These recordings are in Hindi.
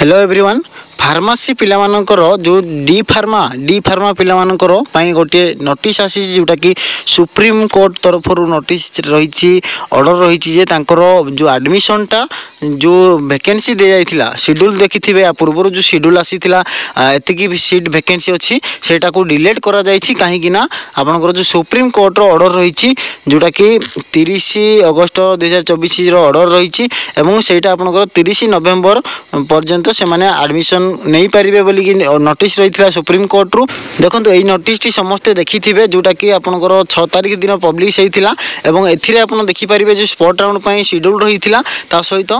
हेलो एवरीवन फार्मासी पिलामानकर जो डी फार्मा पिलामानकर पई गोटे नोटिस आसी जोटा कि सुप्रीम कोर्ट तरफ नोटिस रही ऑर्डर रही जे तांकर जो एडमिशनटा जो वैकेंसी दे जाइथिला शेड्यूल देखिथिबे या पूर्व जो शेड्यूल आसीथिला एतिकी सीट वैकेंसी अछि सेटा को डिलीट करा जाइछि काहे कि ना आपनकर जो सुप्रीम कोर्ट रो ऑर्डर रही जोटा कि 30 अगस्त 2024 रो ऑर्डर रही एवं सेटा आपनकर 30 नवेम्बर पर्यंत से माने एडमिशन नहीं पारिबे बोली कि नोटिस रही सुप्रीम कोर्ट रु देखंतु एई नोटिस टी समस्त देखिथिबे जोटा कि आपनकर 6 तारिख दिन पब्लिश हेतिला एवं एथिरे आपन देखि पारिबे जे स्पॉट राउंड पई शेड्यूल रहिथिला ता सहित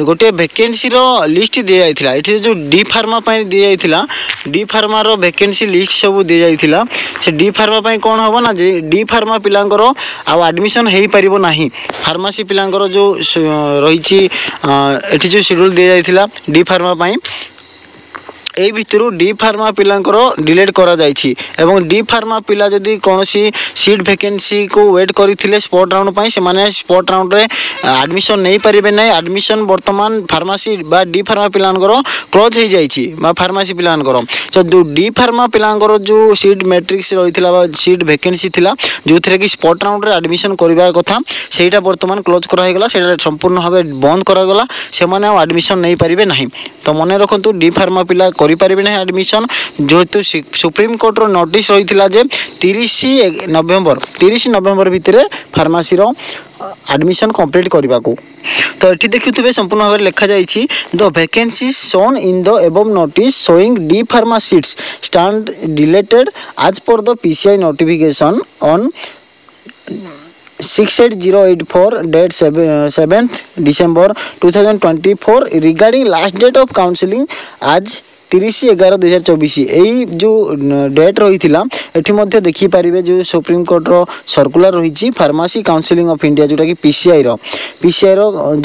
गोटे वैकेंसी रो लिस्ट दे जाइथिला एठी जो डी फार्मा पई दे जाइथिला डी फार्मा रो वैकेंसी लिस्ट सब दे जाइथिला से डी फार्मा पई कोन होबो ना जे डी फार्मा पिलांकर आ एडमिशन हेई परिबो नाही फार्मेसी पिलांकर जो रहिछि एठी जो शेड्यूल दे जाइथिला डी फार्मा पई ए भितर डी फार्मा पिलांकर डिलीट करा जाइछि एवं डी फार्मा पिला जदि कोनोसी सीट वैकेंसी को वेट करथिले स्पॉट राउंड पई से माने स्पॉट राउंड रे एडमिशन नहीं परिबे नै एडमिशन वर्तमान फार्मेसी बा डी फार्मा पिलांकर क्लोज हो जाइछि बा फार्मेसी पिलांकर तो जो डी फार्मा पिलांकर जो सीट मैट्रिक्स रहिथिला बा सीट वैकेंसी थिला जोथरे कि स्पॉट राउंड रे एडमिशन करबा कथा सेटा वर्तमान क्लोज करा हे गला सेटा संपूर्ण भाबे बंद करा गला से माने एडमिशन नहीं परिबे नाही तो मने रखंतु डी फार्मा पिला करि परिबे नै एडमिशन जेहेतु सुप्रीम कोर्ट रो नोटिस रहिथिला जे 30 नवेम्बर भितरे फार्मेसी रो एडमिशन कंप्लीट करबा को तो एठी देखिथुबे संपूर्ण भाबे लिखा जाइछि the vacancy shown in the above notice showing D pharma seats stand deleted as per the PCI notification on 68084 date 7th December 2024 regarding last date of counseling आज 30/11/2024 यही जो डेट रही एठी मध्य देखि पारिबे जो सुप्रीम कोर्ट रो सर्कुलर रही फार्मेसी काउंसिलिंग ऑफ इंडिया जोटा कि पीसीआई रो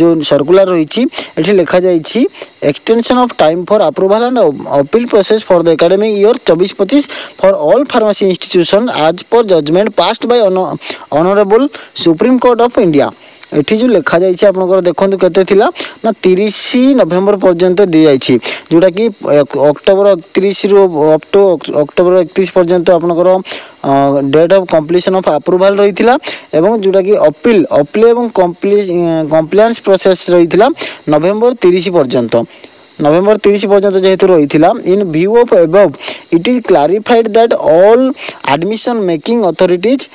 जो सर्कुलर रही एठी लिखा जाइछि extension of time for approval and appeal process for the academic year 24-25 for all pharmacy institution as per judgement passed by honourable Supreme Court of India एठी जो लिखा जाइछि आपनकर देखंतु केते थिला ना 30 नवेम्बर पर्यंत दे जाइछि जोटा कि अक्टोबर 31 रो अप टू अक्टोबर 31 पर्यंत आपनकर date of completion of approval रहिथिला एवं जोटा कि अपील एवं कंप्लायंस प्रोसेस रहिथिला नवेम्बर 30 पर्यंत नवेम्बर 30 पर्यंत जेहेतु रहिथिला in view of above it is clarified that all admission making authorities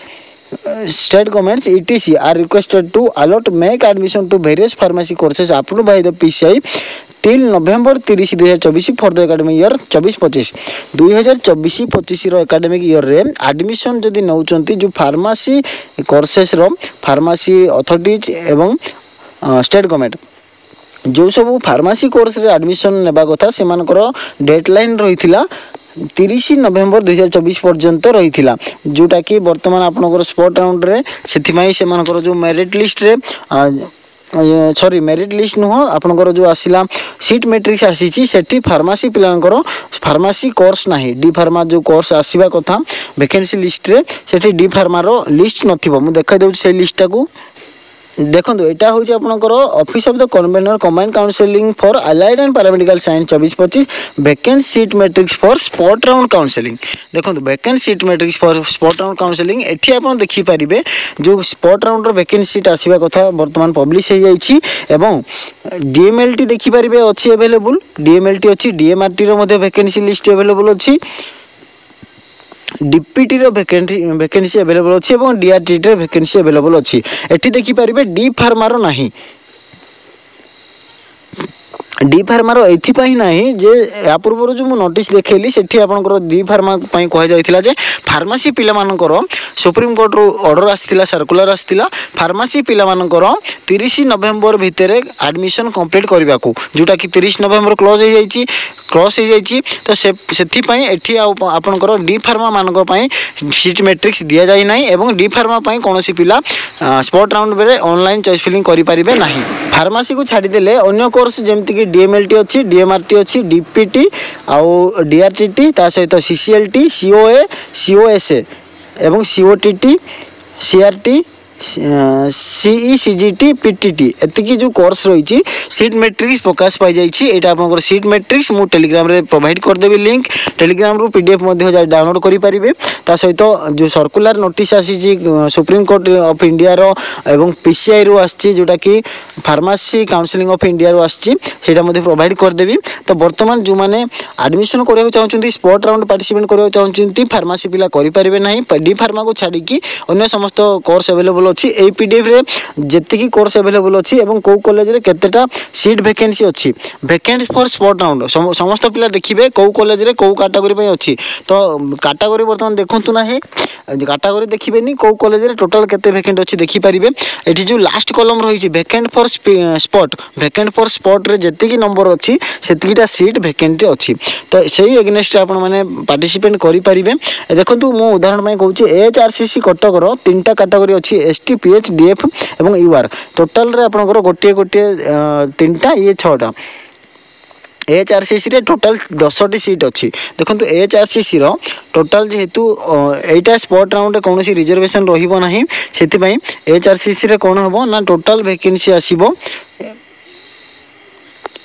state governments etc are requested to allot make admission to various pharmacy courses approved by the PCI till November 30 2024 for the academic year 24-25 2024-25 row academic year रे admission जदि नउचंती जो pharmacy courses रो pharmacy authorities एवं state government जो सब फार्मेसी कोर्स रे एडमिशन नेबा कथा सेमानकर डेडलाइन रहिथिला 30 नवेम्बर 2024 पर्यंत रहिथिला जोटा कि वर्तमान आपनकर स्पॉट राउंड रे सेथिमाई सेमानकर जो मेरिट लिस्ट रे सॉरी मेरिट लिस्ट नुह आपनकर जो आसिला सीट मैट्रिक्स आसीची सेठी फार्मेसी पिलांकर फार्मेसी कोर्स नाही डी फार्मा जो कोर्स आसीबा कथा वैकेंसी लिस्ट रे सेठी डी फार्मा रो लिस्ट नथिबो मु देखाइ दउ से लिस्ट को देखो यहाँ हूँ आपनकर office of the convener combined counselling for allied and paramedical science 24-25 vacant seat matrix for spot round counselling देखो vacant seat matrix for spot round counselling एठी आप देखि पारिबे जो स्पॉट राउंड रो वैकेंट सीट आसीबा कथा वर्तमान पब्लिश हो जाइछि एवं डीएमएलटी देखि पारिबे अछि अवेलेबल डीएमएलटी अछि डीएमआरटी रो मध्ये वैकेंसी लिस्ट अवेलेबल अछि डीपीटी रो वैकेंसी अवेलेबल अछि एवं डीआरटी रो वैकेंसी अवेलेबल अछि एठी देखि पारिबे डी फार्मा रो नाही डी फार्मा रो एथि पई नाही जे या पूर्व जो मु नोटिस देखैली सेठी आपनकर डी फार्मा पई कहै जाइथिला जे फार्मेसी पिला मानकर सुप्रीम कोर्ट रो ऑर्डर आस्थिला सर्कुलर आस्थिला फार्मेसी पिला मानकर 30 नवेम्बर भितरे एडमिशन कंप्लीट करबा को जोटा कि 30 नवेम्बर क्लोज हो जाइछि तो सेथि पई एठी आपनकर डी फार्मा मानकर पई सीट मैट्रिक्स दिया जाई नाही एवं डी फार्मा पई कोनोसी पिला स्पॉट राउंड बेरे ऑनलाइन चॉइस फिलिंग करि परिबे नाही फार्मेसी को छाडी देले अन्य कोर्स जेमति कि डीएमएलटी अच्छी डीएमआरटी अच्छी डीपीटी आउ डीआरटीटी ता सहित सीसीएलटी सीओए सीओएसए एवं सीओटीटी सीआरटी सीई सीजीटी पीटीटी एतिकी जो कोर्स रही सीट मैट्रिक्स प्रकाश पाई जाइए यहाँ आपंकर सीट मैट्रिक्स मु टेलीग्राम रे प्रोवाइड करदेवी लिंक टेलीग्राम रु पीडीएफ डाउनलोड करेंगे ता सहित जो सर्कुलर नोटिस आसी सुप्रीम कोर्ट ऑफ इंडिया रो एवं पीसीआई रु आसी जोटा कि फार्मेसी काउंसिलिंग ऑफ इंडिया रु आसी प्रोवाइड करदेवी। तो बर्तमान जो मैंने एडमिशन करने चाहते स्पोर्ट राउंड पार्टिसिपेट करने चाहते फार्मेसी पिला करें ना डी फार्मा को छाड़ी अन्य समस्त कोर्स अवेलेबल अच्छी ए पीडीएफ रे जेतिकी कोर्स अवेलेबल अच्छी और कौ कॉलेज रे केतेटा सीट वैकेंसी अच्छी वैकेंट फॉर स्पोर्ट राउंड समस्त पिला देखिए कौ कॉलेज रे कौ कैटेगरी अच्छी। तो कैटेगरी बर्तमान देखु ना कैटेगरी देखिए कौ कॉलेज रे टोटल केते वैकेंट अच्छी देखिपारे। ये जो लास्ट कॉलम रही वैकेंट फॉर स्पॉट रे जेतिकी नंबर अच्छी सेतिकीटा सीट वैकेंट अच्छी। तो सही एग्नेस्ट आप पार्टिसिपेट करें। देखो मु उदाहरण कहूँ एचआरसीसी कटक तीनटा कैटेगरी अच्छी एसटी पीएच डीएफ और यूआर टोटाल रे आपनकर गोटे गोटे तीनटा ये 6टा एचआरसीसी रे टोटाल 10टी सीट अच्छी। देखो एचआरसीसी रो टोटाल जेहेतु एटा स्पोर्ट राउंड रे कौन रिजर्वेशन रहिबो नाही सेति एचआरसीसी रे कौन हम ना टोटाल वैकेंसी आसीबो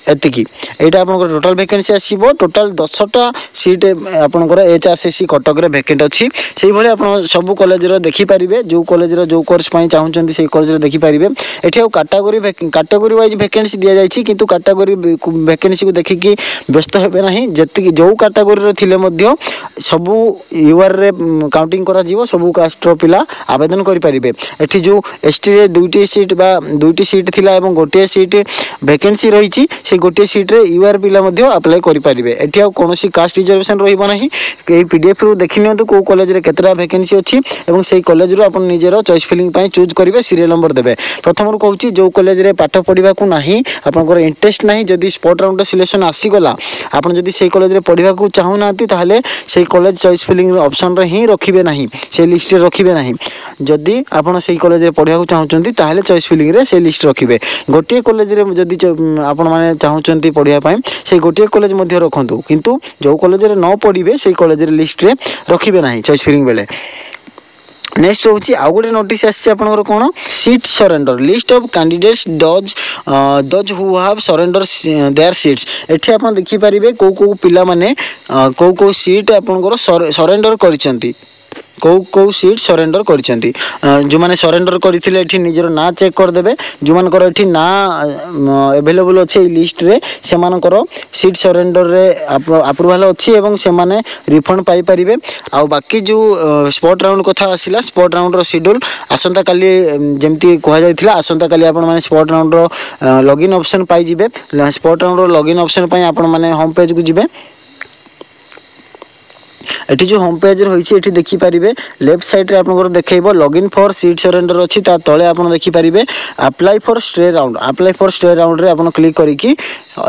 एतिकी एटा आपनकर टोटल वैकेंसी आसीबो टोटल 10टा सीट आपनकर एचआरसीसी कटक रे वैकेंट अच्छी। सेही भले आपन सब कॉलेज रो देखि परिबे जो कॉलेज रो जो कोर्स पई चाहुचंती सेही कॉलेज रो देखि परिबे। एठी आ कैटेगरी वाइज वैकेंसी दिया जायछि किंतु कैटेगरी वैकेंसी को देखिकी व्यस्त हेबे नाही जेतिकी जो कैटेगरी रो थिले मध्य सब यूआर रे काउंटिंग करा जीवो सब कास्ट रो पिला आवेदन करि परिबे। एठी जो एसटी रे दुईटी सीट थिला एवं गोटे सीट वैकेंसी रहिछि गोटे सीट रे यूआर पिला अप्लाई करेंगे। एटी आ कौन कास्ट रिजर्वेशन रही पीडीएफ रु देखि नियंतु को कॉलेज रे केतरा वैकेंसी अच्छी और से कॉलेज रो अपन निजर चॉइस फिलिंग पई चूज करेंगे सीरियल नंबर देबे। प्रथम रु कहूँ जो कॉलेज रे पाठ पढ़ा को नहीं आपनकर इंटरेस्ट नहीं जदि स्पोर्ट राउंड सिलेक्शन आसीगला आपन जदि से कॉलेज रे पढ़ा को चाहूना ताहले से कॉलेज चॉइस फिलिंग ऑप्शन रे ही रखिबे नहीं से लिस्ट रे रखिबे नहीं। जदि आपन से कॉलेज रे पढ़ा को चाहूचंती ताहले चॉइस फिलिंग रे से लिस्ट रखिबे। गोटे कॉलेज रे जदि आपन माने चाहूचंती पढ़ाई से गोटे कॉलेज मध्य रखु किंतु जो कॉलेज रे न पढ़े से कॉलेज रे लिस्ट रे रखिबे नहीं चॉइस फिलिंग बेले। नेक्स्ट रोचे आउ गोटे नोटिस आपर कौन seat surrender list of candidates those who have surrender there seats. एठी आप देखिपारे कौ कौ पिला माने कौ कौ सीट आपनकर सरेंडर करिसेंती कौ सीट सरेंडर करिसेंती जो माने सरेंडर करथिले एठी निजर ना चेक कर देबे जो मानकर एठी ना अवेलेबल अछि लिस्ट रे से मानकर सीट सरेंडर रे अप्रूवल अछि एवं से माने रिफंड पाई परिबे। आ बाकी जो स्पोर्ट राउंड कथा आसिला स्पोर्ट राउंड रो शेड्यूल आसंता काली जेमती कहा जायथिला आसंता काली आपण माने स्पोर्ट राउंड रो login option pi जिबे। Sport round रो लॉगिन ऑप्शन पई आपण माने होम पेज को जिबे। एठी जो होम पेज रही देखिपारे लेफ्ट साइड रे आपन देखैबो लॉगिन फॉर सीट सरेंडर अछि ता तळे आपन देखिपारे अप्लाई फॉर स्टे राउंड रे आपन क्लिक करिकि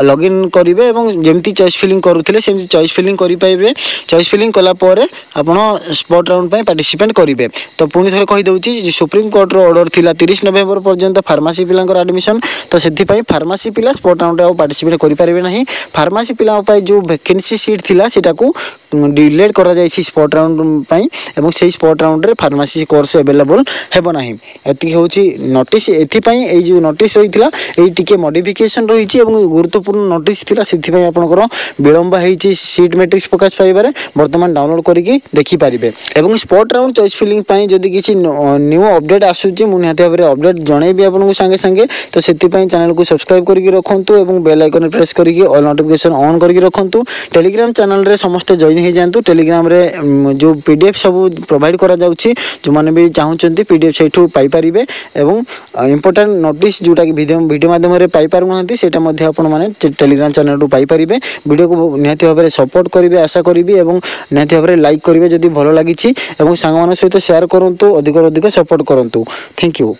लॉगिन करिवे एवं जेमती चॉइस फिलिंग करूथिले सेमती चॉइस फिलिंग करि पाइबे। चॉइस फिलिंग कला परे आपन स्पोर्ट राउंड पय पार्टिसिपेट करिवे। तो पुनी थरे कहि दउची सुप्रीम कोर्ट रो ऑर्डर थिला 30 नवेम्बर पर्यंत फार्मेसी पिलांकर एडमिशन तो सेथि पय फार्मेसी पिला स्पोर्ट राउंड रे पार्टिसिपेट करि पारिबे नाही। फार्मेसी पिला पय जो वैकेंसी सीट थिला सेटा को डिलीट करा जायछि स्पोर्ट राउंड पय एवं सेही स्पोर्ट राउंड रे फार्मेसी कोर्स अवेलेबल हेबो नाही। एति होची नोटिस एथि पय ए जो नोटिस होइथिला ए टिके मॉडिफिकेशन रहिछि एवं गुरुत्वपूर्ण नोटिस थिला सेथि पय आपनकर विलंब हेछि सीट मैट्रिक्स प्रकाश पाइबारे वर्तमान डाउनलोड करिकि देखि पारिबे। एवं स्पोर्ट राउंड चॉइस फिलिंग पय जदि किछि न्यू अपडेट आसुछि मु निहाती भाबरे अपडेट जणैबी आपनको संगे संगे। तो सेथि पय चैनल को सब्सक्राइब करिकि रखंतु एवं बेल आइकन प्रेस करिकि ऑल नोटिफिकेशन ऑन करिकि रखंतु। टेलीग्राम चैनल रे समस्त जॉइन हो जातु। टेलीग्राम रे जो पीडीएफ सब प्रोवाइड करा जाउछि जो माने भी चाहूचंती पीडीएफ सेठू पाई परिबे एवं इंपोर्टेंट नोटिस जोटा कि वीडियो माध्यम रे पाई पारु नहंती सेटा मध्ये आपण माने टेलीग्राम चैनल रु पाई परिबे। वीडियो को निहाती भाबरे सपोर्ट करिवे आशा करिवि एवं निहाती भाबरे लाइक करिवे जदि भलो लागिछि एवं संग मान सहित शेयर करंतु अधिक सपोर्ट करंतु। Thank you.